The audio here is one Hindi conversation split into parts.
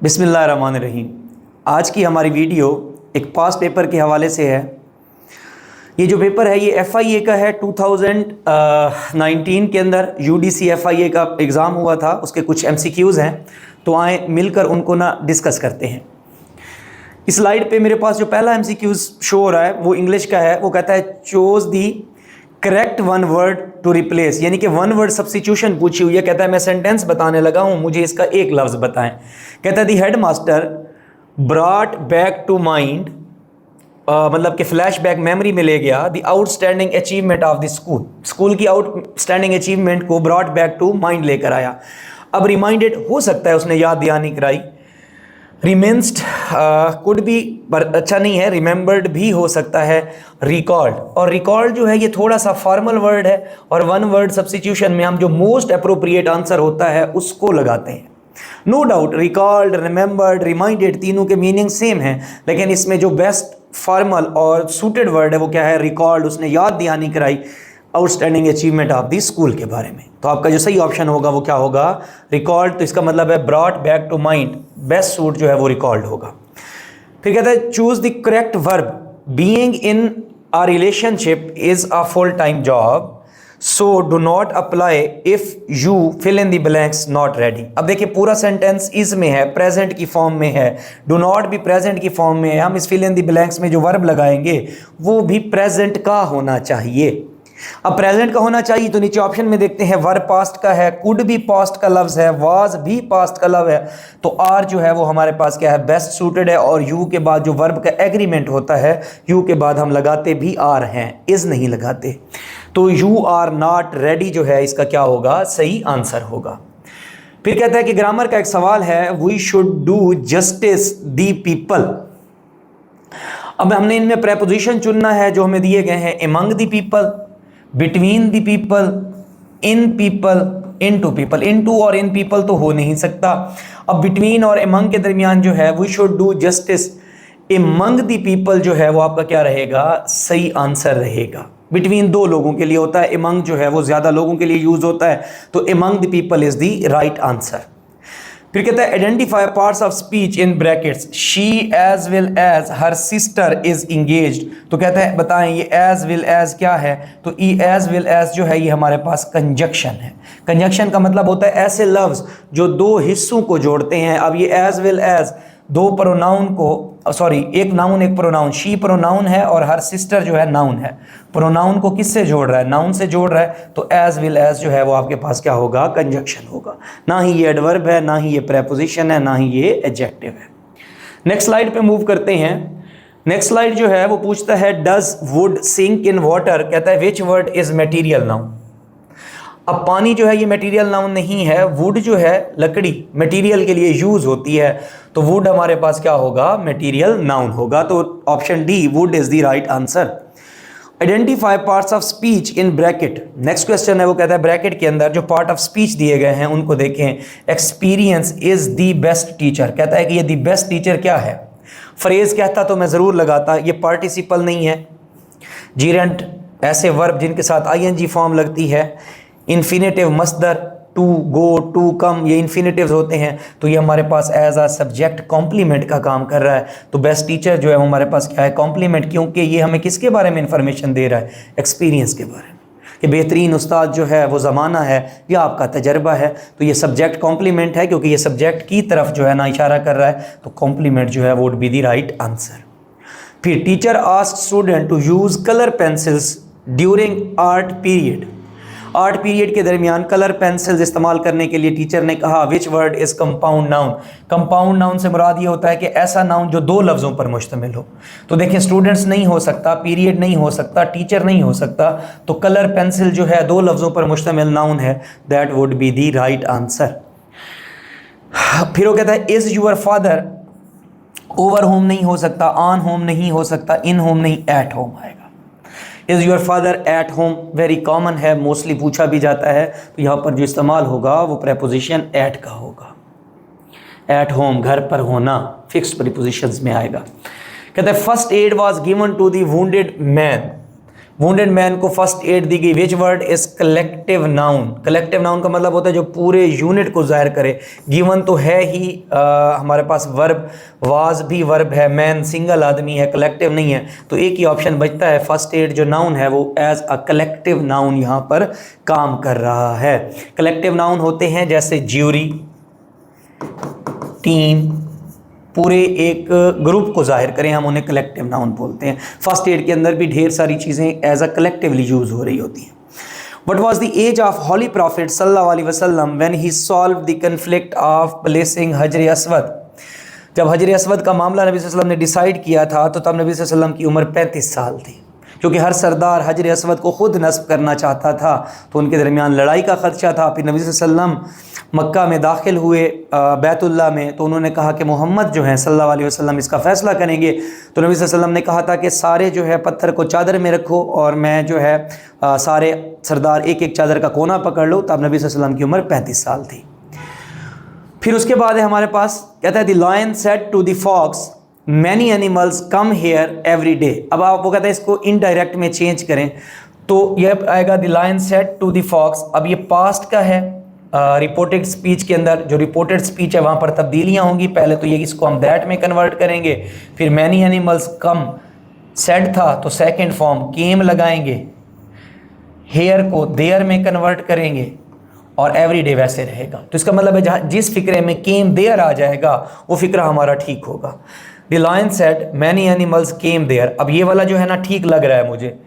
बिस्मिल्लाहिर्रहमानिर्रहीम। आज की हमारी वीडियो एक पास पेपर के हवाले से है। ये जो पेपर है ये FIA का है। 2019 के अंदर UDC FIA का एग्ज़ाम हुआ था, उसके कुछ MCQs हैं, तो आए मिलकर उनको ना डिस्कस करते हैं। इस स्लाइड पे मेरे पास जो पहला MCQs शो हो रहा है वो इंग्लिश का है। वो कहता है choose the correct one word to replace, यानी कि वन वर्ड सब्स्टिट्यूशन पूछी हुई है। कहता है मैं सेंटेंस बताने लगा हूँ, मुझे इसका एक लफ्ज़ बताएं। कहता है the headmaster brought back to mind, मतलब कि फ्लैश बैक मेमोरी में ले गया the outstanding achievement of the school, school की आउटस्टैंडिंग अचीवमेंट को ब्रॉट बैक टू माइंड लेकर आया। अब रिमाइंडेड हो सकता है उसने याद दहानी कराई, रिमेंस्ड कुड भी पर अच्छा नहीं है, रिमेंबर्ड भी हो सकता है, रिकॉल्ड। और रिकॉल्ड जो है ये थोड़ा सा फॉर्मल वर्ड है और वन वर्ड सब्स्टिट्यूशन में हम जो मोस्ट अप्रोप्रिएट आंसर होता है उसको लगाते हैं। No doubt recalled, remembered, reminded तीनों के मीनिंग सेम है, लेकिन इसमें जो बेस्ट फॉर्मल और सूटेड वर्ड है वो क्या है? रिकॉल्ड। उसने याद दहानी कराई outstanding achievement of the school के बारे में। तो आपका जो सही ऑप्शन होगा वो क्या होगा? रिकॉल्ड। तो इसका मतलब है brought back to mind, best suit जो है वो रिकॉल्ड होगा। फिर कहता है choose the correct verb, being in a relationship is a full time job, so do not apply if you fill in the blanks not ready. अब देखिए पूरा सेंटेंस इज में है, प्रेजेंट की फॉर्म में है, डू नॉट भी प्रेजेंट की फॉर्म में है। हम इस फिल इन द ब्लैंक्स में जो वर्ब लगाएंगे वो भी प्रेजेंट का होना चाहिए। अब प्रेजेंट का होना चाहिए तो नीचे ऑप्शन में देखते हैं वर्ब पास्ट का है, कुड भी पास्ट का लफ्ज है, वाज भी पास्ट का लफ्ज है, तो आर जो है वो हमारे पास क्या है? बेस्ट सूटेड है। और यू के बाद जो वर्ब का एग्रीमेंट होता है, यू के बाद हम लगाते भी आर हैं, इज नहीं लगाते। तो यू आर नॉट रेडी जो है इसका क्या होगा? सही आंसर होगा। फिर कहता है कि ग्रामर का एक सवाल है, we should do justice the people. अब हमने इनमें प्रेपोजिशन चुनना है जो हमें दिए गए हैं, among the people, between the people, in people, in two people. In two और इन पीपल तो हो नहीं सकता। अब बिटवीन और एमंग के दरमियान जो है we should do justice among the people जो है वो आपका क्या रहेगा? सही आंसर रहेगा। बिटवीन दो लोगों के लिए होता है, एमंग जो है वो ज्यादा लोगों के लिए यूज होता है, तो among the people is the right answer. फिर कहता है identify parts of speech in brackets, she as well as her sister is engaged. तो कहता है बताएं ये एज वेल एज क्या है? तो ई एज वेल एज जो है ये हमारे पास कंजक्शन है। कंजक्शन का मतलब होता है ऐसे लफ्ज जो दो हिस्सों को जोड़ते हैं। अब ये एज वेल एज दो प्रोनाउन को, सॉरी एक नाउन एक प्रोनाउन, शी प्रोनाउन है और हर सिस्टर जो है नाउन है। प्रोनाउन को किससे जोड़ रहा है? नाउन से जोड़ रहा है, तो एज विल एज जो है वो आपके पास क्या होगा? कंजक्शन होगा। ना ही ये एडवर्ब है, ना ही ये प्रेपोजिशन है, ना ही ये एडजेक्टिव है। नेक्स्ट स्लाइड पे मूव करते हैं। नेक्स्ट स्लाइड जो है वो पूछता है does wood sink in water. कहता है which word is material noun. अब पानी जो है ये मटेरियल नाउन नहीं है, वुड जो है लकड़ी मटेरियल के लिए यूज होती है, तो वुड हमारे पास क्या होगा? मटेरियल नाउन होगा। तो option D would is the right answer. Identify parts of speech in bracket. Next question है वो कहता है ब्रैकेट के अंदर जो पार्ट ऑफ स्पीच दिए गए हैं उनको देखें। Experience is the best teacher, कहता है कि ये द बेस्ट टीचर क्या है? फ्रेज कहता तो मैं जरूर लगाता, ये पार्टिसिपल नहीं है। जीरेंट ऐसे वर्ब जिनके साथ ING फॉर्म लगती है। इन्फिनेटिव मस्दर, टू, गो, टू, कम, ये इन्फिनेटिव्स होते हैं, तो ये हमारे पास एज अ सब्जेक्ट कॉम्प्लीमेंट का काम कर रहा है। तो बेस्ट टीचर जो है हमारे पास क्या है? कॉम्प्लीमेंट, क्योंकि ये हमें किसके बारे में इंफॉर्मेशन दे रहा है? एक्सपीरियंस के बारे में, कि बेहतरीन उस्ताद जो है वो ज़माना है या आपका तजर्बा है। तो ये सब्जेक्ट कॉम्प्लीमेंट है, क्योंकि ये सब्जेक्ट की तरफ जो है ना इशारा कर रहा है, तो कॉम्प्लीमेंट जो है would be the right answer. फिर teacher asked student to use colour pencils during art period. Art period के दरमियान कलर पेंसिल्स इस्तेमाल करने के लिए टीचर ने कहा विच word is compound noun. Compound noun से मुराद ये होता है कि ऐसा नाउन जो दो लफ्ज़ों पर मुश्तमिल हो। तो देखिए स्टूडेंट्स नहीं हो सकता, पीरियड नहीं हो सकता, टीचर नहीं हो सकता, तो कलर पेंसिल जो है दो लफ्ज़ों पर मुश्तमिल नाउन है, that would be the right answer. फिर वो कहता है is your father, over home नहीं हो सकता, ऑन होम नहीं हो सकता, इन होम नहीं, एट होम आएगा। Is your father at home very common है, मोस्टली पूछा भी जाता है, तो यहाँ पर जो इस्तेमाल होगा वो प्रेपोजिशन एट का होगा। एट होम, घर पर होना, फिक्स्ड प्रीपोजिशंस में आएगा। कहते हैं first aid was given to the wounded man. Wounded man को फर्स्ट एड दी गई। Which word is collective noun. Collective noun का मतलब होता है जो पूरे यूनिट को जाहिर करे। गिवन तो है ही हमारे पास वर्ब, वाज भी वर्ब है, मैन सिंगल आदमी है, कलेक्टिव नहीं है, तो एक ही ऑप्शन बचता है, फर्स्ट एड जो नाउन है वो एज अ कलेक्टिव नाउन यहाँ पर काम कर रहा है। कलेक्टिव नाउन होते हैं जैसे ज्यूरी, टीम, पूरे एक ग्रुप को जाहिर करें, हम उन्हें कलेक्टिव नाउन बोलते हैं। फर्स्ट एड के अंदर भी ढेर सारी चीज़ें एज अ कलेक्टिवली यूज़ हो रही होती हैं। What was the age of Holy Prophet सल्लल्लाहु अलैहि वसल्लम when he solved the conflict of placing हजर अस्वद। जब हजर अस्वद का मामला नबी सल्लल्लाहु अलैहि वसल्लम ने डिसाइड किया था तो तब नबी सल्लल्लाहु अलैहि वसल्लम की उम्र 35 साल थी, क्योंकि हर सरदार हजर अस्वद को खुद नस्ब करना चाहता था, तो उनके दरमियान लड़ाई का खदशा था। फिर नबी सल्लल्लाहु अलैहि वसल्लम मक्का में दाखिल हुए बैतुल्लाह में, तो उन्होंने कहा कि मोहम्मद जो हैं सल्लल्लाहु अलैहि वसल्लम इसका फ़ैसला करेंगे। तो नबी सल्लल्लाहु अलैहि वसल्लम ने कहा था कि सारे जो है पत्थर को चादर में रखो और मैं जो है सारे सरदार एक एक चादर का कोना पकड़ लो। तब नबी सल्लल्लाहु अलैहि वसल्लम की उम्र 35 साल थी। फिर उसके बाद है हमारे पास, कहता है the lion said to the fox many animals come here every day. अब आप वो कहते हैं इसको इनडायरेक्ट में चेंज करें तो यह आएगा the lion said to the fox. अब ये पास्ट का है, रिपोर्टेड स्पीच के अंदर जो रिपोर्टेड स्पीच है वहाँ पर तब्दीलियाँ होंगी। पहले तो ये इसको हम दैट में कन्वर्ट करेंगे, फिर मैनी एनिमल्स कम, सेड था तो सेकंड फॉर्म केम लगाएंगे, हेयर को देयर में कन्वर्ट करेंगे और एवरी डे वैसे रहेगा। तो इसका मतलब है जहाँ जिस फिक्रे में केम देयर आ जाएगा वो फिक्रा हमारा ठीक होगा। The lion said many animals came there. अब ये वाला जो है ना ठीक लग रहा है मुझे,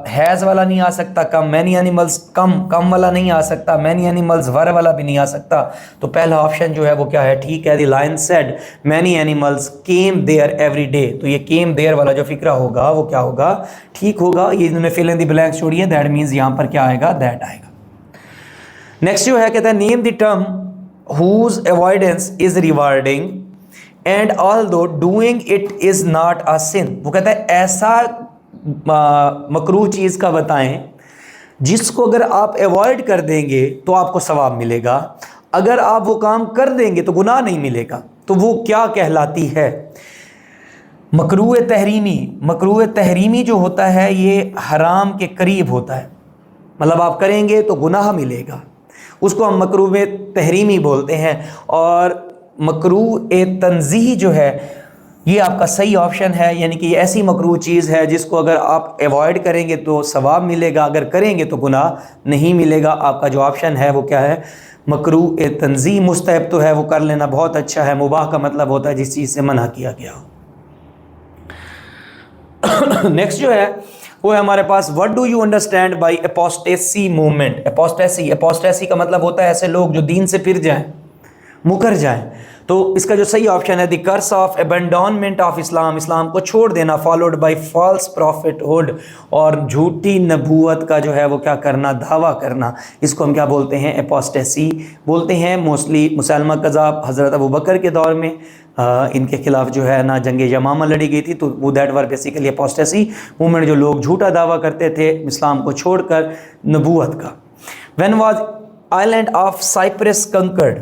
हैज़ वाला नहीं आ सकता, कम मैनी एनिमल्स कम वाला नहीं आ सकता, मैनी एनिमल्स वर वाला भी नहीं आ सकता। तो पहला ऑप्शन जो है वो क्या है, ठीक है। The lion said many animals came there every day. तो ये केम देयर वाला जो फिक्रा होगा वो क्या होगा, ठीक होगा। ये इन्होंने फिल इन द ब्लैंक्स छोड़ी है, दैट मीन्स यहाँ पर क्या आएगा, दैट आएगा। नेक्स्ट जो है कहता है name the term whose avoidance is rewarding and although doing it is not a sin. वो कहता है ऐसा मकरूह चीज़ का बताएं जिसको अगर आप अवॉइड कर देंगे तो आपको सवाब मिलेगा, अगर आप वो काम कर देंगे तो गुनाह नहीं मिलेगा। तो वो क्या कहलाती है, मकरूह तहरीमी। मकरूह तहरीमी जो होता है ये हराम के करीब होता है, मतलब आप करेंगे तो गुनाह मिलेगा, उसको हम मकरूह तहरीमी बोलते हैं। और मकरूह तंज़ीही जो है ये आपका सही ऑप्शन है, यानी कि ये ऐसी मकरूह चीज़ है जिसको अगर आप अवॉइड करेंगे तो सवाब मिलेगा, अगर करेंगे तो गुनाह नहीं मिलेगा। आपका जो ऑप्शन है वो क्या है, मकरूह तंज़ीही। मुस्तहब तो है वो कर लेना बहुत अच्छा है, मुबाह का मतलब होता है जिस चीज़ से मना किया गया हो। नेक्स्ट जो है वो है हमारे पास what do you understand by apostasy movement. Apostasy का मतलब होता है ऐसे लोग जो दीन से फिर जाएं, मुकर जाएं। तो इसका जो सही ऑप्शन है the curse of abandonment of Islam, Islam को छोड़ देना, फॉलोड बाय फॉल्स प्रॉफिटहुड, और झूठी नबूवत का जो है वो क्या करना, दावा करना। इसको हम क्या बोलते हैं, एपोस्टेसी बोलते हैं। मोस्टली मुसलमा कज़ाब हज़रत अबू बकर के दौर में इनके खिलाफ जो है ना जंग यमामा लड़ी गई थी, तो वो दैट वर बेसिकली एपोस्टेसी मूवमेंट, जो लोग झूठा दावा करते थे इस्लाम को छोड़कर नबूवत का। When was island of Cyprus conquered.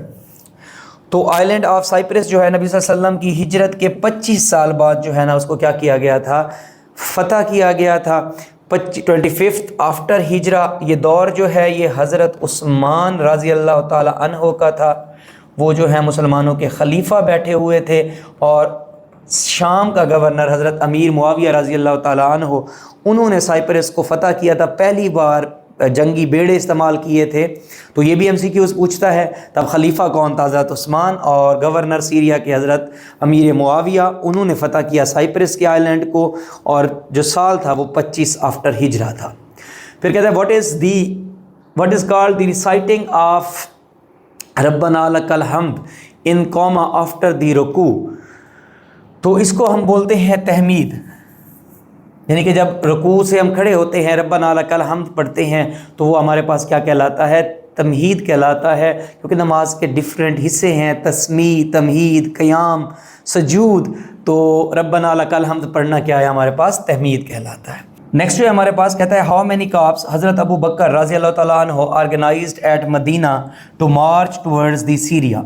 तो आइलैंड ऑफ साइप्रस जो है नबी सल्लल्लाहु अलैहि वसल्लम की हिजरत के 25 साल बाद जो है ना उसको क्या किया गया था, फ़तह किया गया था। 25th after हिजरा। ये दौर जो है ये हज़रत उस्मान रज़ी अल्लाह ताला अन्हो का था, वो जो है मुसलमानों के खलीफा बैठे हुए थे, और शाम का गवर्नर हज़रत अमीर मुआविया रज़ी अल्लाह ताला अन्हो, उन्होंने साइप्रस को फ़तह किया था। पहली बार जंगी बेड़े इस्तेमाल किए थे। तो ये भी MCQs पूछता है, तब खलीफा कौन था, हज़रत उस्मान, और गवर्नर सीरिया के हज़रत अमीर मुआविया, उन्होंने फ़तह किया साइप्रस के आइलैंड को, और जो साल था वो 25 आफ्टर हिजरा था। फिर कहते हैं what is called the reciting of रब्बना लकल हम्द इन कौमा आफ्टर द रुकू। तो इसको हम बोलते हैं तहमीद, यानी कि जब रुकू से हम खड़े होते हैं रब्बना लकल हम्द पढ़ते हैं तो वो हमारे पास क्या कहलाता है, तमहीद कहलाता है। क्योंकि नमाज के डिफरेंट हिस्से हैं, तस्मी, तमहीद, क़याम, सजूद। तो रब्बना लकल हम्द पढ़ना क्या है हमारे पास, तहमीद कहलाता है। नेक्स्ट जो हमारे पास कहता है हाउ मेनी कॉप्स हज़रत अबू बकर रज़ी अल्लाह तआला अन्हु organized at Medina to march towards the Syria.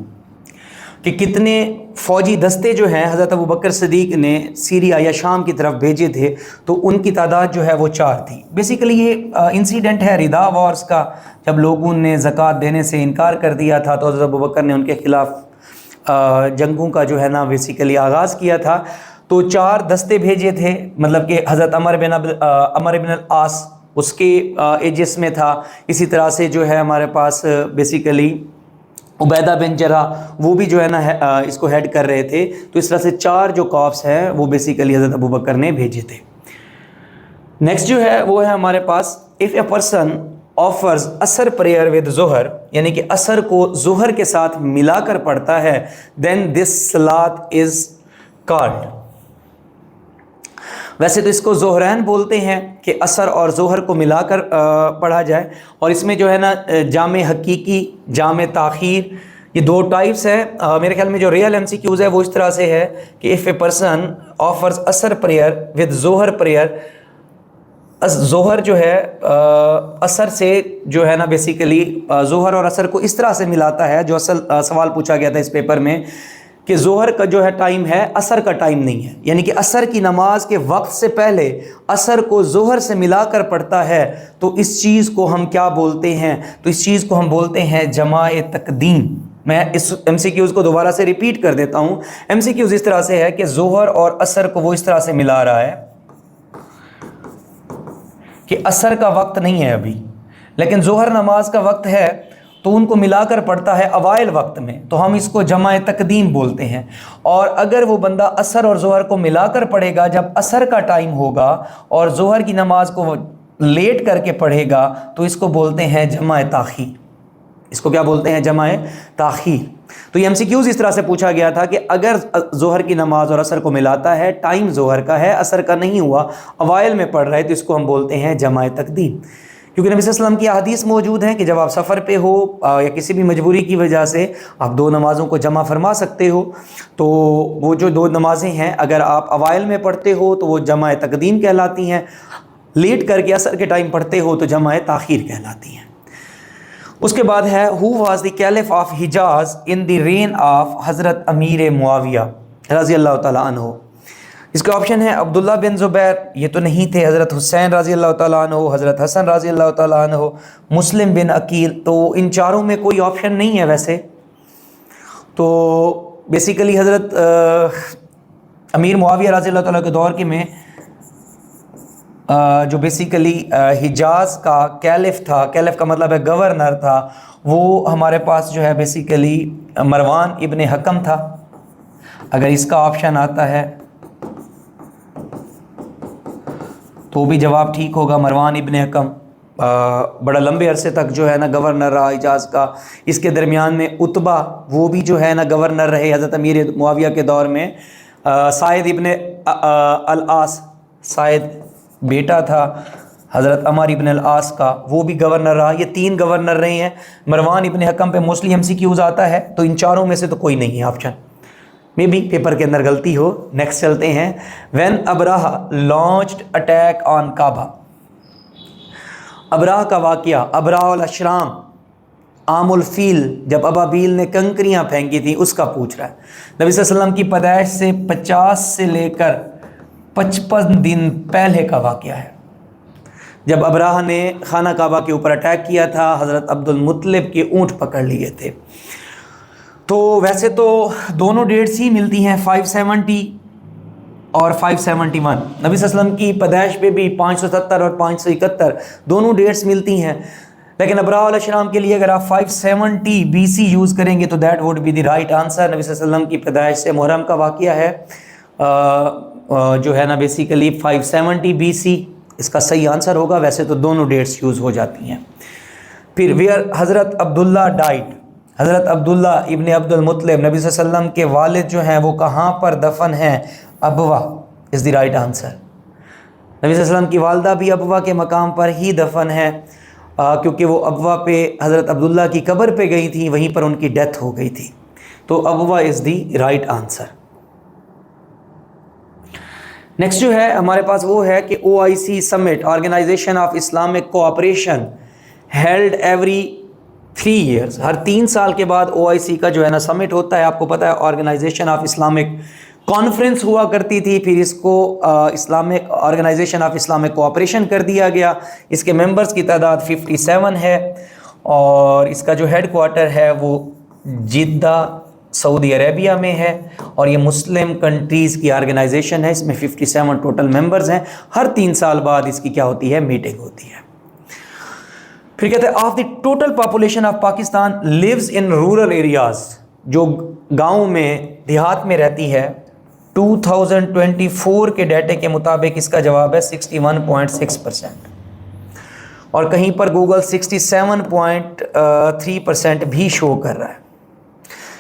कि कितने फ़ौजी दस्ते जो हैं हज़रत अबू बकर सिद्दीक़ ने सीरिया या शाम की तरफ भेजे थे, तो उनकी तादाद जो है वो 4 थी। बेसिकली ये इंसिडेंट है रिदा वॉर्स का, जब लोगों ने ज़कात देने से इनकार कर दिया था तो हज़रत अबू बकर ने उनके ख़िलाफ़ जंगों का जो है ना बेसिकली आगाज़ किया था। तो 4 दस्ते भेजे थे, मतलब कि हज़रत अमर बिन अल आस उसके एजिस में था। इसी तरह से जो है हमारे पास बेसिकली उबैदा बिन जरा वो भी जो है ना इसको हेड कर रहे थे। तो इस तरह से 4 जो कॉप्स हैं वो बेसिकली हज़रत अबू बकर ने भेजे थे। नेक्स्ट जो है वो है हमारे पास, इफ़ ए पर्सन ऑफर्स असर प्रेयर विद जोहर, यानी कि असर को जोहर के साथ मिलाकर पढ़ता है, then this Salat is called. वैसे तो इसको जोहरैन बोलते हैं कि असर और जोहर को मिलाकर पढ़ा जाए, और इसमें जो है ना जामे हकीकी, जामे ताख़ीर, ये 2 टाइप्स है। मेरे ख्याल में जो रियल MCQs है वो इस तरह से है कि इफ़ ए पर्सन ऑफर्स असर प्रेयर विद जोहर प्रेयर, जोहर जो है असर से जो है ना बेसिकली जोहर और असर को इस तरह से मिलाता है, जो असल सवाल पूछा गया था इस पेपर में कि जोहर का जो है टाइम है, असर का टाइम नहीं है, यानी कि असर की नमाज के वक्त से पहले असर को जोहर से मिलाकर पढ़ता है, तो इस चीज़ को हम क्या बोलते हैं? तो इस चीज़ को हम बोलते हैं जमाए तकदीम। मैं इस MCQs को दोबारा से रिपीट कर देता हूँ। MCQs इस तरह से है कि जोहर और असर को वो इस तरह से मिला रहा है कि असर का वक्त नहीं है अभी, लेकिन जोहर नमाज का वक्त है, तो उनको मिलाकर पढ़ता है अवाइल वक्त में, तो हम इसको जमाए तकदीम बोलते हैं। और अगर वो बंदा असर और जोहर को मिलाकर पढ़ेगा जब असर का टाइम होगा और जोहर की नमाज को लेट करके पढ़ेगा, तो इसको बोलते हैं जमाए ताख़ीर। इसको क्या बोलते हैं? जमाए ताख़ीर। तो ये MCQs इस तरह से पूछा गया था कि अगर जोहर की नमाज और असर को मिलाता है, टाइम जोहर का है, असर का नहीं हुआ, अवाइल में पढ़ रहा है, तो इसको हम बोलते हैं जमाए तकदीम। क्योंकि नबी सल्लल्लाहु अलैहि वसल्लम की हदीस मौजूद है कि जब आप सफ़र पे हो या किसी भी मजबूरी की वजह से आप 2 नमाज़ों को जमा फरमा सकते हो, तो वो जो 2 नमाज़ें हैं अगर आप अवाइल में पढ़ते हो तो वो जमाए तकदीम कहलाती हैं, लेट करके असर के टाइम पढ़ते हो तो जमाए ताख़ीर कहलाती हैं। उसके बाद है who was the caliph of Hijaz in the reign of हज़रत अमीर मुआविया रज़ी अल्लाह तआला अन्हु। इसका ऑप्शन है अब्दुल्ला बिन ज़ुबैर, ये तो नहीं थे, हज़रत हुसैन रज़ी अल्लाह तआला अन्हु, हज़रत हसन रज़ी अल्लाह तआला अन्हु, मुस्लिम बिन अकील। तो इन चारों में कोई ऑप्शन नहीं है वैसे। तो बेसिकली हज़रत अमीर मुआविया रज़ी अल्लाह तआला के दौर के में जो बेसिकली हिजाज का कैलिफ था, कैलिफ का मतलब है गवर्नर था, वो हमारे पास जो है बेसिकली मरवान इब्न हकम था। अगर इसका ऑप्शन आता है तो भी जवाब ठीक होगा, मरवान इब्न हकम बड़ा लंबे अरसे तक जो है ना गवर्नर रहा हिजाज का। इसके दरमियान में उतबा वो भी जो है ना गवर्नर रहे हज़रत अमीर मुआविया के दौर में। साइद इब्न अल आस, साइद बेटा था हज़रत अमर इब्न अल आस का, वो भी गवर्नर रहा। ये 3 गवर्नर रहे हैं। मरवान इब्न हकम पे मोस्टली MCQs आता है, तो इन चारों में से तो कोई नहीं है ऑप्शन, मे बी पेपर के अंदर गलती हो। नेक्स्ट चलते हैं। व्हेन अबराह लॉन्च्ड अटैक ऑन काबा, अबराह का वाक़या, अबराह अल अशराम, आमुल फील, जब अबाबील ने कंकरियाँ फेंकी थी, उसका पूछ रहा है। नबी सल्लल्लाहु अलैहि वसल्लम की पैदाइश से 50 से लेकर 55 दिन पहले का वाक़या है, जब अबराह ने खाना काबा के ऊपर अटैक किया था। हज़रत अब्दुल मुत्तलिब के ऊँट पकड़ लिए थे। तो वैसे तो दोनों डेट्स ही मिलती हैं, 570 और 571। नबी सल्लल्लाहु अलैहि वसल्लम की पैदाइश पे भी 570 और 571 दोनों डेट्स मिलती हैं। लेकिन अबराह अल अशराम के लिए अगर आप 570 BC यूज़ करेंगे तो that would be the right answer. नबी सल्लल्लाहु अलैहि वसल्लम की पैदाइश से मुहर्रम का वाक़या है जो है ना बेसिकली 570 BC इसका सही आंसर होगा। वैसे तो दोनों डेट्स यूज़ हो जाती हैं। फिर वेयर हज़रत अब्दुल्ला डाइड, हज़रत अब्दुल्ला इब्न अब्दुल मुत्तलिब नबी सल्लल्लाहु अलैहि वसल्लम के वालिद जो हैं वो कहाँ पर दफन हैं? Abwa is the right answer. नबी सल्लल्लाहु अलैहि वसल्लम की वालदा भी अबवा के मकाम पर ही दफन है, क्योंकि वो अबवा पे हज़रत अब्दुल्ला की कब्र पे गई थी, वहीं पर उनकी डेथ हो गई थी। तो Abwa is the right answer. Next जो है हमारे पास वो है कि OIC summit, organisation of Islamic cooperation, held every 3 years, हर 3 साल के बाद OIC का जो है ना समिट होता है। आपको पता है ऑर्गेनाइजेशन ऑफ इस्लामिक कॉन्फ्रेंस हुआ करती थी, फिर इसको Islamic organization of Islamic cooperation कर दिया गया। इसके मेंबर्स की तादाद 57 है और इसका जो हेड क्वार्टर है वो जिद्दा सऊदी अरेबिया में है और ये मुस्लिम कंट्रीज़ की ऑर्गेनाइजेशन है। इसमें 57 टोटल मेंबर्स हैं। हर 3 साल बाद इसकी क्या होती है, मीटिंग होती है। फिर कहते हैं of the total population of Pakistan lives in rural areas, जो गाँव में देहात में रहती है, 2024 के डाटे के मुताबिक इसका जवाब है 61.6%। और कहीं पर गूगल 67.3% भी शो कर रहा है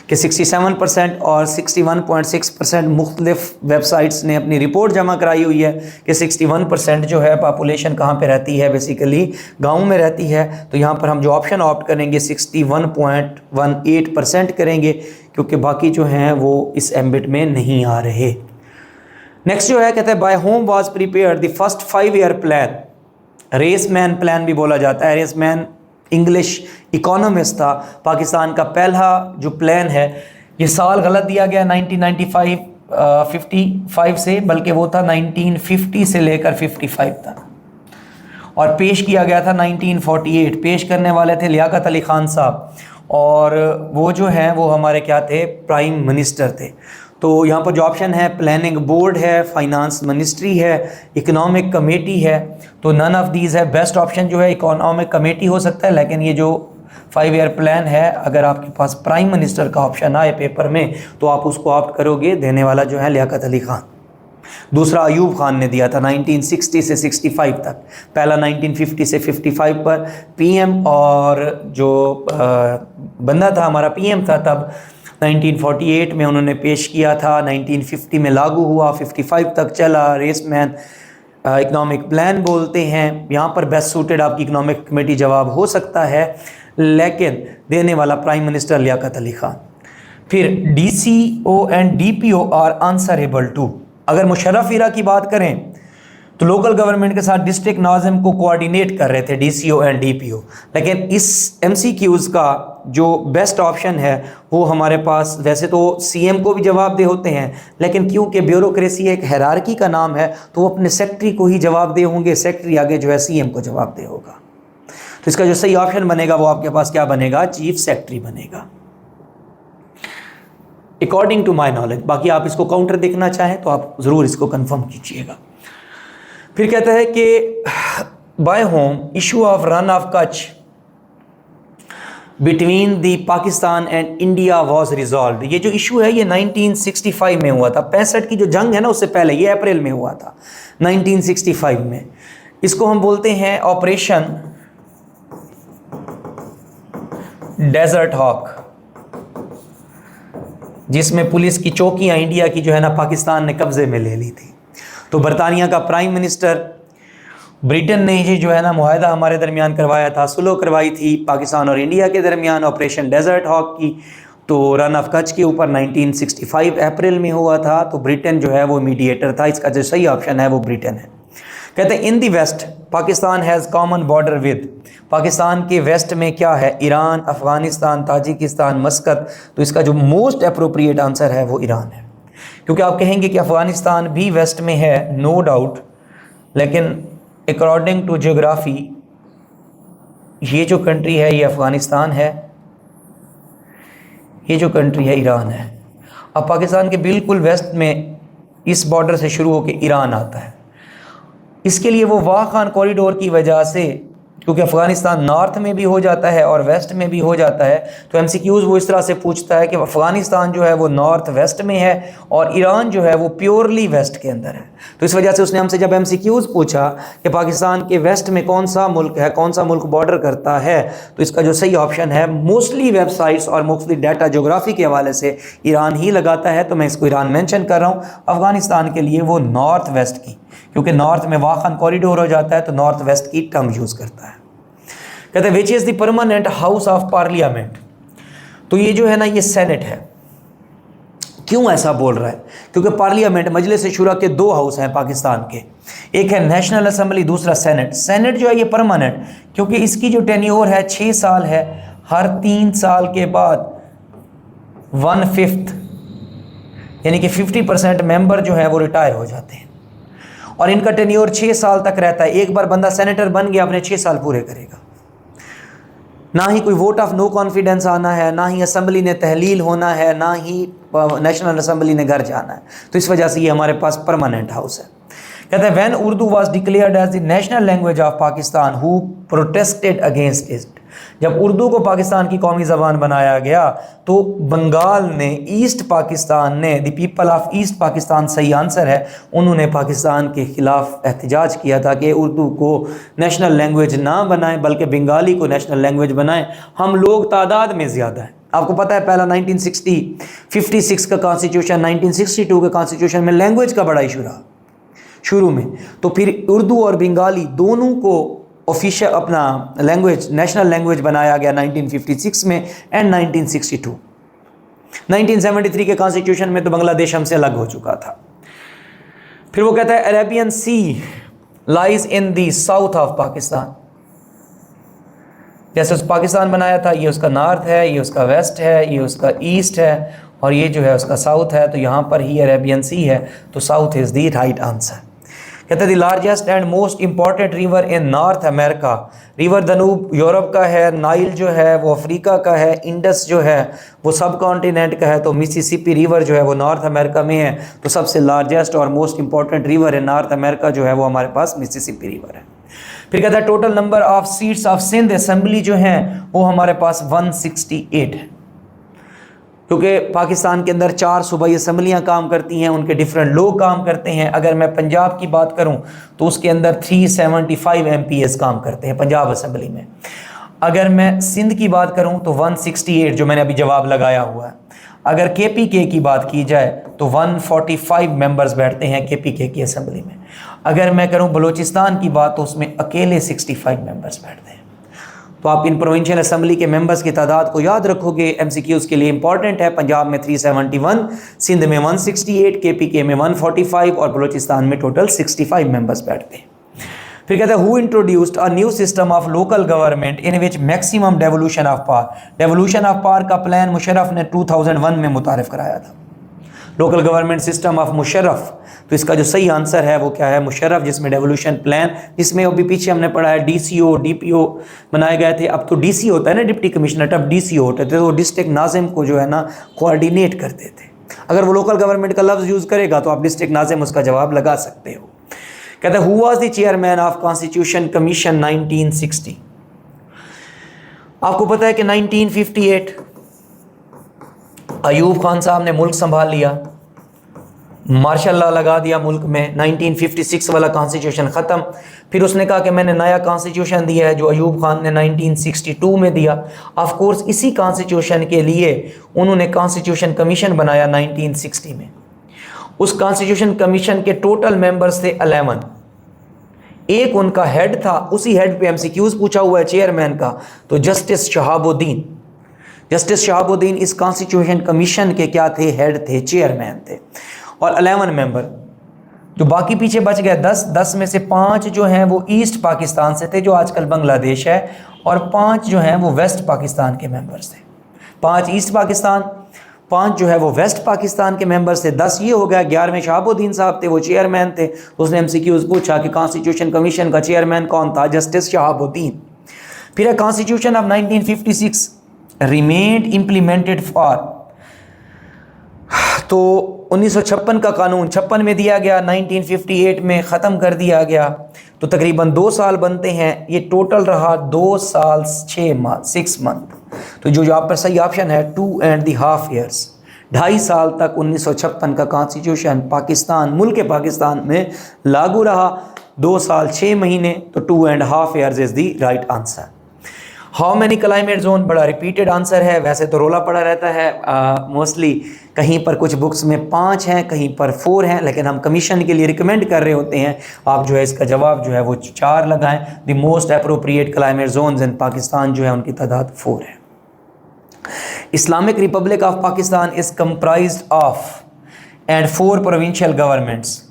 कि 67% और 61.6% मुख्तलिफ वेबसाइट्स ने अपनी रिपोर्ट जमा कराई हुई है कि 61% जो है पॉपुलेशन कहाँ पे रहती है, बेसिकली गाँव में रहती है। तो यहाँ पर हम जो ऑप्शन ऑप्ट करेंगे 61.18% करेंगे, क्योंकि बाकी जो हैं वो इस एम्बिट में नहीं आ रहे। नेक्स्ट जो है कहते हैं by whom was prepared the first 5 year plan. Raisman plan भी बोला जाता है। रेसमैन इंग्लिश इकोनॉमिस्ट था। पाकिस्तान का पहला जो प्लान है, ये साल गलत दिया गया 1955 से, बल्कि वो था 1950 से लेकर 55 तक, और पेश किया गया था 1948। पेश करने वाले थे लियाकत अली खान साहब, और वो जो हैं वो हमारे क्या थे, प्राइम मिनिस्टर थे। तो यहाँ पर जो ऑप्शन है प्लानिंग बोर्ड है, फाइनेंस मिनिस्ट्री है, इकोनॉमिक कमेटी है। तो नन ऑफ दीज है। बेस्ट ऑप्शन जो है इकोनॉमिक कमेटी हो सकता है, लेकिन ये जो 5 ईयर प्लान है, अगर आपके पास प्राइम मिनिस्टर का ऑप्शन आए पेपर में तो आप उसको ऑप्ट करोगे। देने वाला जो है लियाकत अली खान। दूसरा अयूब खान ने दिया था 1960 से 65 तक। पहला 1950 से 55 पर पीएम, और जो बंदा था हमारा पीएम था तब 1948 में उन्होंने पेश किया था, 1950 में लागू हुआ, 55 तक चला। रेसमैन इकोनॉमिक प्लान बोलते हैं। यहाँ पर बेस्ट सूटेड आपकी इकोनॉमिक कमेटी जवाब हो सकता है, लेकिन देने वाला प्राइम मिनिस्टर लियाकत अली खान। फिर DCO and DPO are answerable to. अगर मुशर्रफ इरा की बात करें तो लोकल गवर्नमेंट के साथ डिस्ट्रिक्ट नाज़िम को कोऑर्डिनेट कर रहे थे DCO एंड DPO। लेकिन इस MCQs का जो बेस्ट ऑप्शन है वो हमारे पास, वैसे तो CM को भी जवाबदेह होते हैं, लेकिन क्योंकि ब्यूरोक्रेसी एक हायरार्की का नाम है तो वो अपने सेक्रेटरी को ही जवाबदेह होंगे। सेक्रेटरी आगे जो है CM को जवाबदेह होगा। तो इसका जो सही ऑप्शन बनेगा वो आपके पास क्या बनेगा, चीफ सेक्रेटरी बनेगा, अकॉर्डिंग टू माई नॉलेज। बाकी आप इसको काउंटर देखना चाहें तो आप ज़रूर इसको कन्फर्म कीजिएगा। फिर कहता है कि by whom issue of Rann of Kutch between the Pakistan and India was resolve. ये जो इशू है ये 1965 में हुआ था। 65 की जो जंग है ना उससे पहले, ये अप्रैल में हुआ था 1965 में। इसको हम बोलते हैं ऑपरेशन डेजर्ट हॉक, जिसमें पुलिस की चौकियां इंडिया की जो है ना पाकिस्तान ने कब्जे में ले ली थी। तो बरतानिया का प्राइम मिनिस्टर, ब्रिटेन ने ये जो है ना मुआहदा हमारे दरमियान करवाया था, सुलह करवाई थी पाकिस्तान और इंडिया के दरमियान ऑपरेशन डेजर्ट हॉक की। तो रन ऑफ कच्छ के ऊपर 1965 अप्रैल में हुआ था। तो ब्रिटेन जो है वो मीडिएटर था। इसका जो सही ऑप्शन है वो ब्रिटेन है। कहते हैं in the west Pakistan has common border with. Pakistan के वेस्ट में क्या है, ईरान, अफ़गानिस्तान, ताजिकिस्तान, मस्कत। तो इसका जो मोस्ट अप्रोप्रिएट आंसर है वो ईरान है, क्योंकि आप कहेंगे कि अफ़गानिस्तान भी वेस्ट में है, नो डाउट, लेकिन अकॉर्डिंग टू जियोग्राफी ये जो कंट्री है ये अफ़गानिस्तान है, ये जो कंट्री है ईरान है। अब पाकिस्तान के बिल्कुल वेस्ट में इस बॉर्डर से शुरू होकर ईरान आता है। इसके लिए वो वाह खान कॉरिडोर की वजह से, क्योंकि अफ़गानिस्तान नॉर्थ में भी हो जाता है और वेस्ट में भी हो जाता है, तो MCQs वो इस तरह से पूछता है कि अफ़गानिस्तान जो है वो नॉर्थ वेस्ट में है और ईरान जो है वो प्योरली वेस्ट के अंदर है। तो इस वजह से उसने हमसे जब MCQs पूछा कि पाकिस्तान के वेस्ट में कौन सा मुल्क है, कौन सा मुल्क बॉर्डर करता है, तो इसका जो सही ऑप्शन है, मोस्टली वेबसाइट्स और मुख्तलिफ डाटा जोग्राफी के हवाले से ईरान ही लगाता है, तो मैं इसको ईरान मेंशन कर रहा हूँ। अफ़गानिस्तान के लिए वो नॉर्थ वेस्ट की, क्योंकि नॉर्थ में वाह खान कॉरिडोर हो जाता है तो नॉर्थ वेस्ट की टर्म यूज़ करता है। कहते हैं which is the permanent house of parliament. तो ये जो है ना ये सेनेट है। क्यों ऐसा बोल रहा है, क्योंकि पार्लियामेंट मजलिस शुरा के 2 हाउस हैं पाकिस्तान के, एक है नेशनल असेंबली, दूसरा सेनेट। सेनेट जो है ये परमानेंट, क्योंकि इसकी जो टेन्योर है 6 साल है, हर 3 साल के बाद 1/5 यानी कि 50% मेंबर जो है वो रिटायर हो जाते हैं और इनका टेन्योर 6 साल तक रहता है। एक बार बंदा सेनेटर बन गया, अपने 6 साल पूरे करेगा। ना ही कोई वोट ऑफ नो कॉन्फिडेंस आना है, ना ही असेंबली ने तहलील होना है, ना ही नेशनल असेंबली ने घर जाना है। तो इस वजह से ये हमारे पास परमानेंट हाउस है। कहते हैं when Urdu was declared as the national language of Pakistan who protested against it. जब उर्दू को पाकिस्तान की कौमी ज़बान बनाया गया तो बंगाल ने, ईस्ट पाकिस्तान ने, the people of east Pakistan सही आंसर है, उन्होंने पाकिस्तान के ख़िलाफ़ एहतजाज किया था कि उर्दू को नेशनल लैंग्वेज ना बनाएं बल्कि बंगाली को नेशनल लैंग्वेज बनाएं। हम लोग तादाद में ज़्यादा हैं। आपको पता है पहला 1956 का कॉन्स्टिट्यूशन, 1962 के कॉन्स्टिट्यूशन में लैंग्वेज का बड़ा इशू रहा शुरू में। तो फिर उर्दू और बंगाली दोनों को ऑफिशियल अपना लैंग्वेज, नेशनल लैंग्वेज बनाया गया 1956 में एंड 1962। 1973 के कॉन्स्टिट्यूशन में तो बांग्लादेश हमसे अलग हो चुका था। फिर वो कहता है Arabian sea lies in the south of Pakistan. जैसे उस पाकिस्तान बनाया था, ये उसका नॉर्थ है, ये उसका वेस्ट है, ये उसका ईस्ट है और ये जो है उसका साउथ है। तो यहाँ पर ही अरेबियन सी है, तो south is the right answer. कहते हैं the largest and most important river in North America. River Danube Europe का है, नाइल जो है वो अफ्रीका का है, इंडस जो है वो सब कॉन्टिनेंट का है, तो मिसिसिपी रिवर जो है वो नॉर्थ अमेरिका में है। तो सबसे लार्जेस्ट और most important river in North America जो है वो हमारे पास मिसिसिपी रिवर है। फिर कहता है total number of seats of Sindh assembly जो हैं वो हमारे पास 168 है, क्योंकि पाकिस्तान के अंदर 4 सूबाई असम्बलियाँ काम करती हैं, उनके डिफरेंट लोग काम करते हैं। अगर मैं पंजाब की बात करूं तो उसके अंदर 375 MPs काम करते हैं पंजाब असम्बली में। अगर मैं सिंध की बात करूं तो 168 जो मैंने अभी जवाब लगाया हुआ है। अगर KPK की बात की जाए तो 145 मेंबर्स बैठते हैं KPK की असम्बली में। अगर मैं करूं बलूचिस्तान की बात तो उसमें अकेले 65 मेंबर्स बैठते हैं। तो आप इन प्रोविंशियल असम्बली के मेंबर्स की तादाद को याद रखोगे, MCQs के लिए इंपॉर्टेंट है। पंजाब में 371, सिंध में 168, KPK में 145 और बलूचिस्तान में टोटल 65 मेंबर्स बैठते हैं। फिर कहते हैं who introduced a new system of local government in which maximum devolution of power. Devolution of power का प्लान मुशर्रफ ने 2001 में मुतारिफ कराया था। Local government system of Musharraf, तो इसका जो सही आंसर है वो क्या है, मुशर्रफ, जिसमें डेवोल्यूशन प्लान, जिसमें अभी पीछे हमने पढ़ा है DCO DPO बनाए गए थे। अब तो DC होता है ना, डिप्टी कमिश्नर, तब DCO होते थे, तो डिस्ट्रिक्ट नाजिम को जो है ना कोऑर्डिनेट करते थे। अगर वो लोकल गवर्नमेंट का लफ्ज़ यूज़ करेगा तो आप डिस्ट्रिक्ट नाजिम उसका जवाब लगा सकते हो। कहते हैं who was the chairman of constitution commission 1960। आपको पता है कि 1958 अयूब खान साहब ने मुल्क संभाल लिया, मार्शल लॉ लगा दिया मुल्क में। 1956 वाला कॉन्स्टिट्यूशन ख़त्म। फिर उसने कहा कि मैंने नया कॉन्स्टिट्यूशन दिया है जो अयूब खान ने 1962 में दिया। ऑफ कोर्स इसी कॉन्स्टिट्यूशन के लिए उन्होंने कॉन्स्टिट्यूशन कमीशन बनाया 1960 में। उस कॉन्स्टिट्यूशन कमीशन के टोटल मेंबर्स थे 11। एक उनका हेड था, उसी हेड पे MCQs पूछा हुआ है चेयरमैन का, तो जस्टिस शहाबुद्दीन। जस्टिस शहाबुद्दीन इस कॉन्स्टिट्यूशन कमीशन के क्या थे, हेड थे, चेयरमैन थे। और 11 मेंबर जो बाकी पीछे बच गए 10 में से 5 जो हैं वो ईस्ट पाकिस्तान से थे जो आजकल बांग्लादेश है, और 5 जो हैं वो वेस्ट पाकिस्तान के मेंबर्स थे। 5 ईस्ट पाकिस्तान, 5 जो है वो वेस्ट पाकिस्तान के मेंबर्स थे। 10 ये हो गया। 11वें शहाबुद्दीन साहब थे, वो चेयरमैन थे। तो उसने MCQs पूछा कि कॉन्स्टिट्यूशन कमीशन का चेयरमैन कौन था, जस्टिस शहाबुद्दीन। फिर है constitution of 1956 remained implemented for, तो 1956 का कानून 56 में दिया गया, 1958 में ख़त्म कर दिया गया। तो तकरीबन 2 साल बनते हैं। ये टोटल रहा 2 साल 6 मंथ। तो जो आप पर सही ऑप्शन है 2.5 ईयर्स, 2.5 साल तक 1956 का कॉन्स्टिट्यूशन पाकिस्तान, मुल्क पाकिस्तान में लागू रहा। 2 साल 6 महीने, तो 2.5 years is the right answer. How many climate zone बड़ा रिपीटेड आंसर है, वैसे तो रोला पड़ा रहता है मोस्टली। कहीं पर कुछ बुक्स में 5 हैं, कहीं पर 4 हैं, लेकिन हम कमीशन के लिए रिकमेंड कर रहे होते हैं आप जो है इसका जवाब जो है वो 4 लगाएं। The most appropriate climate zones in Pakistan जो है उनकी तादाद 4 है। Islamic republic of Pakistan is comprised of and 4 provincial governments,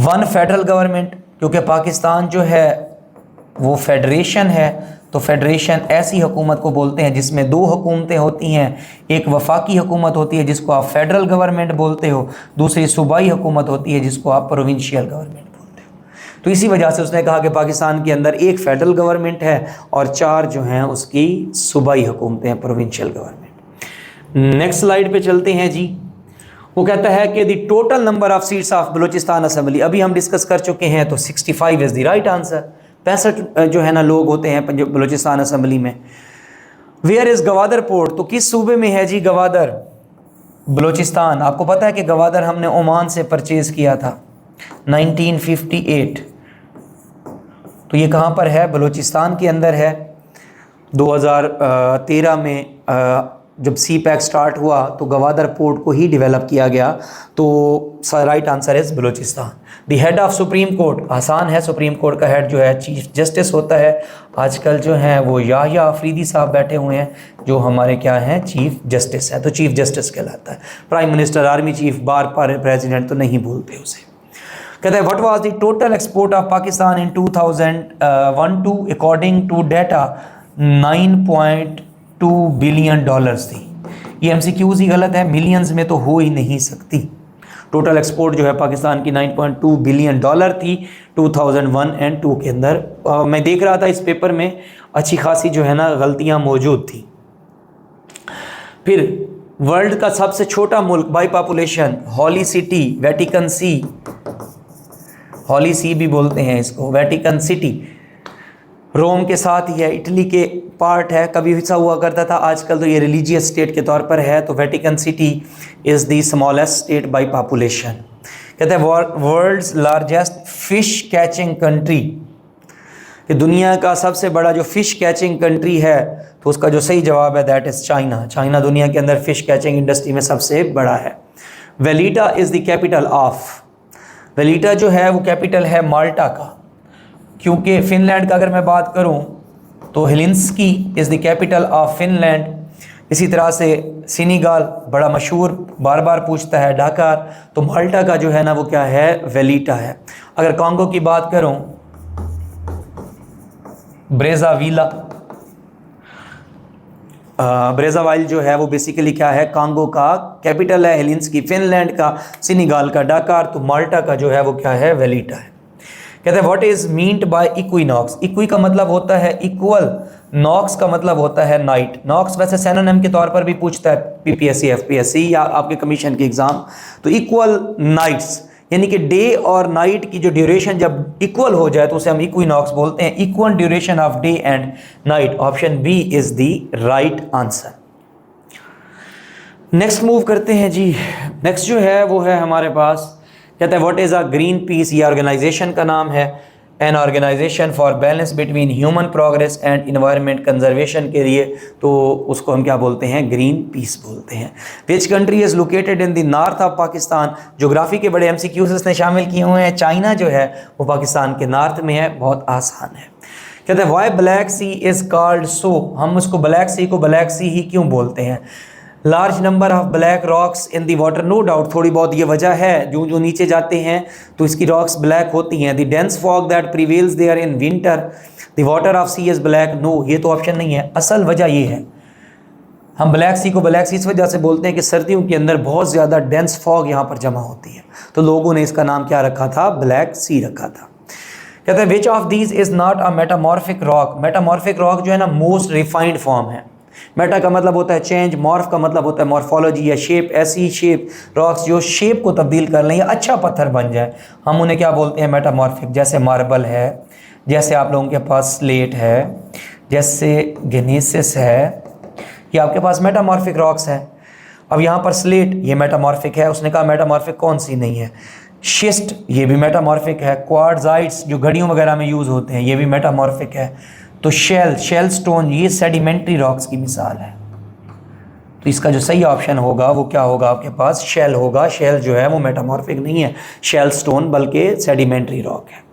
1 federal government, क्योंकि पाकिस्तान जो है वो फेडरेशन है, तो फेडरेशन ऐसी हुकूमत को बोलते हैं जिसमें दो हुकूमतें होती हैं, एक वफाकी हुकूमत होती है जिसको आप फेडरल गवर्नमेंट बोलते हो, दूसरी सूबाई हुकूमत होती है जिसको आप प्रोविंशियल गवर्नमेंट बोलते हो। तो इसी वजह से उसने कहा कि पाकिस्तान के अंदर एक फेडरल गवर्नमेंट है और 4 जो हैं उसकी सूबाई हुकूमतें हैं, प्रोविंशियल गवर्नमेंट। नेक्स्ट स्लाइड पे चलते हैं जी। वो कहता है कि the total number of seats of Balochistan assembly, अभी हम डिस्कस कर चुके हैं, तो 65 इज़ द राइट आंसर। 65 जो है ना लोग होते हैं बलूचिस्तान असेंबली में। वेयर इज़ गवादर पोर्ट, तो किस सूबे में है जी गवादर? बलूचिस्तान। आपको पता है कि गवादर हमने ओमान से परचेज़ किया था 1958, तो ये कहाँ पर है? बलूचिस्तान के अंदर है। 2013 में जब सी पैक स्टार्ट हुआ तो गवादर पोर्ट को ही डेवलप किया गया, तो right answer is Balochistan. The head of supreme court, आसान है, सुप्रीम कोर्ट का हेड जो है चीफ जस्टिस होता है। आजकल जो है वो याह्या अफरीदी साहब बैठे हुए हैं जो हमारे क्या हैं, चीफ जस्टिस है, तो चीफ जस्टिस कहलाता है। Prime minister, army chief, bar president तो नहीं बोलते उसे। कहते हैं what was the total export of Pakistan in 2001 according to data 9.2 billion dollars थी। ये एमसीक्यूज ही गलत है, मिलियंस में तो हो ही नहीं सकती। टोटल एक्सपोर्ट जो है पाकिस्तान की 9.2 बिलियन डॉलर थी 2001 एंड 2 के अंदर। मैं देख रहा था इस पेपर में अच्छी खासी जो है ना गलतियां मौजूद थी। फिर वर्ल्ड का सबसे छोटा मुल्क by population, holy city, Vatican See, Holy See भी बोलते हैं इसको, वेटिकन सिटी रोम के साथ ही है, इटली के पार्ट है, कभी हिस्सा हुआ करता था, आजकल तो ये रिलीजियस स्टेट के तौर पर है। तो Vatican city is the smallest state by population. कहते हैं world's largest fish catching country, कि दुनिया का सबसे बड़ा जो फिश कैचिंग कंट्री है, तो उसका जो सही जवाब है दैट इज़ चाइना। चाइना दुनिया के अंदर फिश कैचिंग इंडस्ट्री में सबसे बड़ा है। वेलिटा इज़ द कैपिटल ऑफ, वेलिटा जो है वो कैपिटल है माल्टा का, क्योंकि फिनलैंड का अगर मैं बात करूं तो Helsinki is the capital of Finland. इसी तरह से सेनेगल बड़ा मशहूर, बार बार पूछता है, ढाकार, तो माल्टा का जो है ना वो क्या है, वेलिटा है। अगर कांगो की बात करूं, ब्रेज़ाविला, ब्रेज़ाविल जो है वो बेसिकली क्या है, कांगो का कैपिटल है, हेलिंस्की फिनलैंड का, सेनेगल का ढाकार, तो माल्टा का जो है वो क्या है, वेलिटा है। कहते हैं what is meant by equinox, equi का मतलब होता है इक्वल, नॉक्स का मतलब होता है नाइट। नॉक्स वैसे सिनोनिम के तौर पर भी पूछता है पीपीएससी, एफपीएससी या आपके कमीशन के एग्जाम। तो इक्वल नाइट्स यानी कि डे और नाइट की जो ड्यूरेशन जब इक्वल हो जाए तो उसे हम इक्विनॉक्स बोलते हैं। Equal duration of day and night, option B is the right answer. Next move करते हैं जी। नेक्स्ट जो है वो है हमारे पास, कहते हैं what is a green peace, ये ऑर्गेनाइजेशन का नाम है, an organization for balance between human progress and environment conservation के लिए, तो उसको हम क्या बोलते हैं, ग्रीन पीस बोलते हैं। Which country is located in the north of Pakistan, geography के बड़े एमसीक्यूज इसने शामिल किए हुए हैं। चाइना जो है वो पाकिस्तान के नॉर्थ में है, बहुत आसान है। कहते हैं why black sea is called so, हम उसको ब्लैक सी को ब्लैक सी ही क्यों बोलते हैं। Large number of black rocks in the water, no doubt थोड़ी बहुत ये वजह है, जो जो नीचे जाते हैं तो इसकी रॉक्स ब्लैक होती हैं। The dense fog that prevails there in winter, the water of sea is black, no ये तो ऑप्शन नहीं है। असल वजह ये है, हम ब्लैक सी को ब्लैक सी इस वजह से बोलते हैं कि सर्दियों के अंदर बहुत ज़्यादा डेंस फॉग यहाँ पर जमा होती है, तो लोगों ने इसका नाम क्या रखा था, ब्लैक सी रखा था। कहते हैं which of these is not a metamorphic rock, metamorphic rock जो है ना मोस्ट रिफाइंड फॉर्म है। मेटा का मतलब होता है चेंज, मॉर्फ का मतलब होता है मॉर्फोलॉजी या शेप, ऐसी शेप रॉक्स जो शेप को तब्दील कर लें या अच्छा पत्थर बन जाए, हम उन्हें क्या बोलते हैं, मेटामॉर्फिक। जैसे मार्बल है, जैसे आप लोगों के पास स्लेट है, जैसे ग्नेसिस है, ये आपके पास मेटामॉर्फिक रॉक्स हैं। अब यहाँ पर स्लेट ये मेटामॉर्फिक है, उसने कहा मेटामॉर्फिक कौन सी नहीं है। शिस्ट ये भी मेटामॉर्फिक है। क्वार्ट्जाइट्स जो घड़ियों वगैरह में यूज़ होते हैं ये भी मेटामॉर्फिक है। तो शेल स्टोन ये सेडिमेंट्री रॉक्स की मिसाल है। तो इसका जो सही ऑप्शन होगा वो क्या होगा, आपके पास शेल होगा। शेल जो है वो मेटामॉर्फिक नहीं है, शेल स्टोन बल्कि सेडिमेंट्री रॉक है।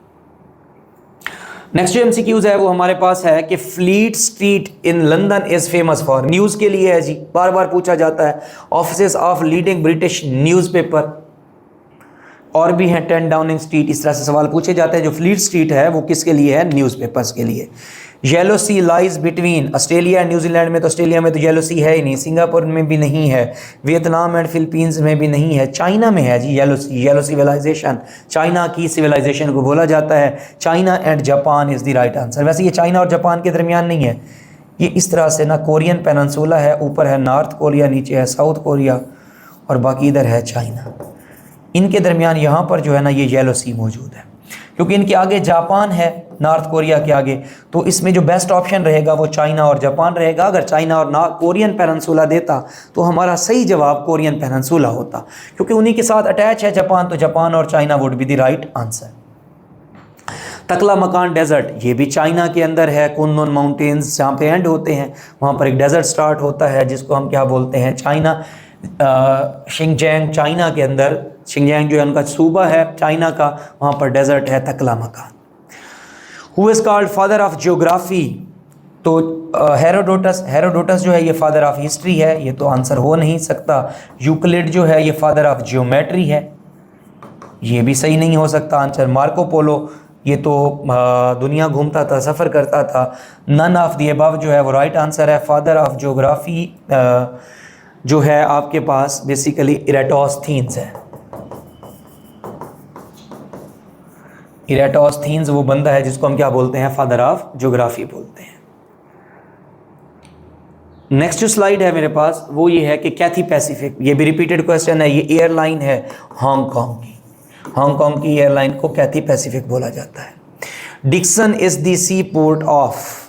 नेक्स्ट जो एमसीक्यूज है वो हमारे पास है कि fleet street in London is famous for, news के लिए है जी, बार बार पूछा जाता है। Offices of leading British newspaper और भी हैं, 10 डाउनिंग स्ट्रीट, इस तरह से सवाल पूछे जाते हैं। जो फ्लीट स्ट्रीट है वो किसके लिए है, न्यूज़पेपर्स के लिए। Yellow sea lies between Australia and New Zealand में, तो ऑस्ट्रेलिया में तो येलो सी है ही नहीं, सिंगापुर में भी नहीं है, वियतनाम एंड फिलीपींस में भी नहीं है, चाइना में है जी येलो सी। येलो सिविलाइजेशन चाइना की सिविलाइजेशन को बोला जाता है। China and Japan is the right answer. वैसे ये चाइना और जापान के दरमियान नहीं है, ये इस तरह से ना कोरियन पेनिनसुला है, ऊपर है नॉर्थ कोरिया, नीचे है साउथ कोरिया और बाकी इधर है चाइना। इनके दरमियान यहाँ पर जो है ना ये येलो सी मौजूद है, क्योंकि इनके आगे जापान है नॉर्थ कोरिया के आगे, तो इसमें जो बेस्ट ऑप्शन रहेगा वो चाइना और जापान रहेगा। अगर चाइना और कोरियन पेनिनसुला देता तो हमारा सही जवाब कोरियन पेनिनसुला होता, क्योंकि उन्हीं के साथ अटैच है जापान, तो जापान और China would be the right answer. तकला मकान डेजर्ट, ये भी चाइना के अंदर है। कुनलुन माउंटेन्स जहाँ पे एंड होते हैं वहाँ पर एक डेजर्ट स्टार्ट होता है जिसको हम क्या बोलते हैं, चाइना शिंगजैंग, चाइना के अंदर शिंगजैंग जो है उनका सूबा है चाइना का, वहाँ पर डेजर्ट है तकला मकान। Who is called father of geography, तो हेरोडोटस। हेरोडोटस जो है ये फादर ऑफ हिस्ट्री है, ये तो आंसर हो नहीं सकता। यूक्लिड जो है ये फादर ऑफ जियोमेट्री है, ये भी सही नहीं हो सकता आंसर। मार्को पोलो, ये तो दुनिया घूमता था, सफ़र करता था। नन ऑफ द अबव जो है वो राइट आंसर है। फादर ऑफ जियोग्राफी जो है आपके पास बेसिकली इरेटोस्थीन्स है। इरेटोस्थीन्स वो बंदा है जिसको हम क्या बोलते हैं, फादर ऑफ जियोग्राफी बोलते हैं। नेक्स्ट जो स्लाइड है मेरे पास वो ये है कि कैथी पैसिफिक, ये भी रिपीटेड क्वेश्चन है। ये एयरलाइन है हांगकांग की, हांगकांग की एयरलाइन को कैथी पैसिफिक बोला जाता है। Dixon is the sea port of,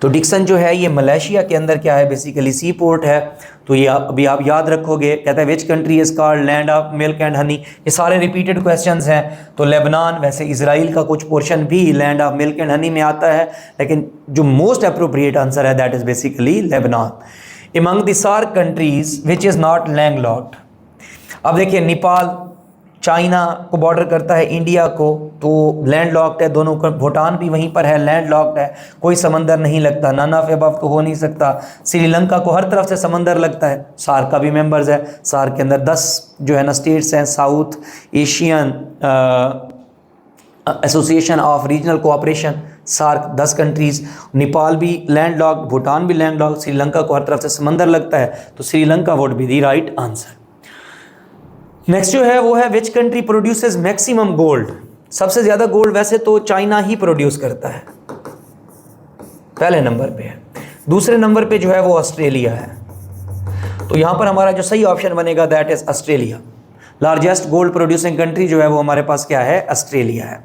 तो डिक्सन जो है ये मलेशिया के अंदर क्या है, बेसिकली सी पोर्ट है। तो ये अभी आप याद रखोगे। कहता है which country is called land of milk and Honey, ये सारे रिपीटेड क्वेश्चंस हैं। तो लेबनान, वैसे इजराइल का कुछ पोर्शन भी land of milk and honey में आता है, लेकिन जो मोस्ट अप्रोप्रिएट आंसर है that is basically Lebanon. Among the SAARC countries which is not landlocked, अब देखिए नेपाल चाइना को बॉर्डर करता है इंडिया को, तो लैंडलॉक्ड है दोनों का। भूटान भी वहीं पर है, लैंडलॉक्ड है, कोई समंदर नहीं लगता। नन ऑफ अबव तो हो नहीं सकता। श्रीलंका को हर तरफ से समंदर लगता है, सार्क का भी मेंबर्स है। सार्क के अंदर 10 जो है ना स्टेट्स हैं, South Asian Association of Regional Cooperation, SAARC 10 countries. Nepal भी लैंडलॉक्ड, भूटान भी लैंडलॉक्ड, श्रीलंका को हर तरफ से समंदर लगता है, तो Sri Lanka would be the right answer. Next जो है वो है which country produces maximum gold, सबसे ज़्यादा गोल्ड वैसे तो चाइना ही प्रोड्यूस करता है, पहले नंबर पे है। दूसरे नंबर पे जो है वो ऑस्ट्रेलिया है, तो यहाँ पर हमारा जो सही ऑप्शन बनेगा that is Australia. Largest gold producing country जो है वो हमारे पास क्या है, ऑस्ट्रेलिया है।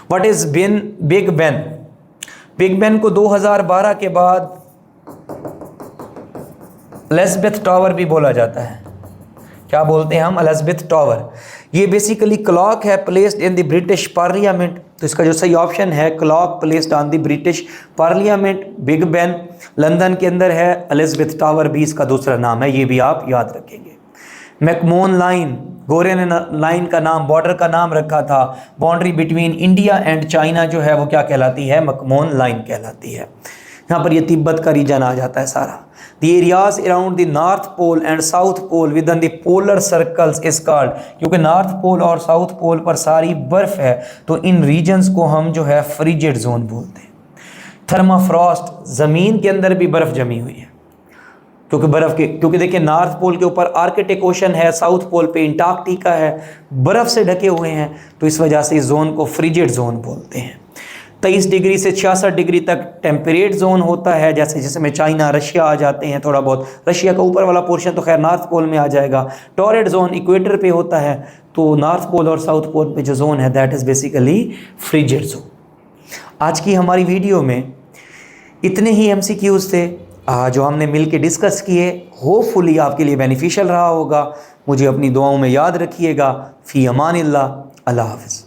What is big Ben, big Ben को 2012 के बाद एलिज़ाबेथ टावर भी बोला जाता है। क्या बोलते हैं हम, एलिज़ाबेथ टावर। ये बेसिकली क्लॉक है placed in the British parliament, तो इसका जो सही ऑप्शन है clock placed on the British parliament. Big Ben London के अंदर है, एलिज़ाबेथ टावर भी इसका दूसरा नाम है, ये भी आप याद रखेंगे। मैकमोहन लाइन, गोरे ने लाइन का नाम, बॉर्डर का नाम रखा था। Boundary between India and China जो है वो क्या कहलाती है, मैकमोहन लाइन कहलाती है। यहाँ पर ये तिब्बत का रीजन आ जाता है सारा। The areas around the north pole and south pole within the polar circles is called, क्योंकि नॉर्थ पोल और साउथ पोल पर सारी बर्फ है, तो इन रीजन्स को हम जो है फ्रिजिड जोन बोलते हैं। थर्माफ्रॉस्ट, ज़मीन के अंदर भी बर्फ़ जमी हुई है, क्योंकि देखिए नॉर्थ पोल के ऊपर आर्कटिक ओशन है, साउथ पोल पे अंटार्कटिका है, बर्फ़ से ढके हुए हैं, तो इस वजह से इस जोन को फ्रिजिड जोन बोलते हैं। 23 डिग्री से 66 डिग्री तक टेम्परेट जोन होता है, जैसे जिसमें चाइना रशिया आ जाते हैं थोड़ा बहुत। रशिया का ऊपर वाला पोर्शन तो खैर नॉर्थ पोल में आ जाएगा। टॉरेड जोन इक्वेटर पे होता है, तो नॉर्थ पोल और साउथ पोल पे जो जोन है that is basically frigid zone. आज की हमारी वीडियो में इतने ही MCQs थे जो हमने मिल के डिस्कस किए। होपफुली आपके लिए बेनिफिशियल रहा होगा। मुझे अपनी दुआओं में याद रखिएगा। फ़ी अमानिल्लाह, अल्लाह हाफ़िज़।